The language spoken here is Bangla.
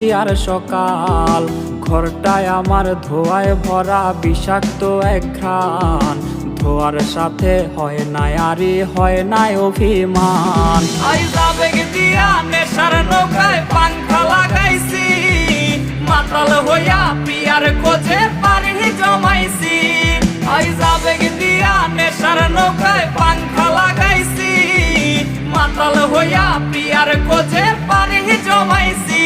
আর সকাল ঘরটায় আমার ধোঁয়ায় ভরা বিষাক্ত এক ঘ্রাণ। ধোয়ার সাথে হয় নাই আরে হয় নাই অভিমান। আইজ আবেগ দিয়া নেশার নৌকায় পাংখা লাগাইছি, মাতাল হইয়া পিয়ার খোঁজে পানি জমাইছি। আইজ আবেগ দিয়া নেশার নৌকায় পাংখা লাগাইছি, মাতাল হইয়া পিয়ার খোঁজে পানি জমাইছি।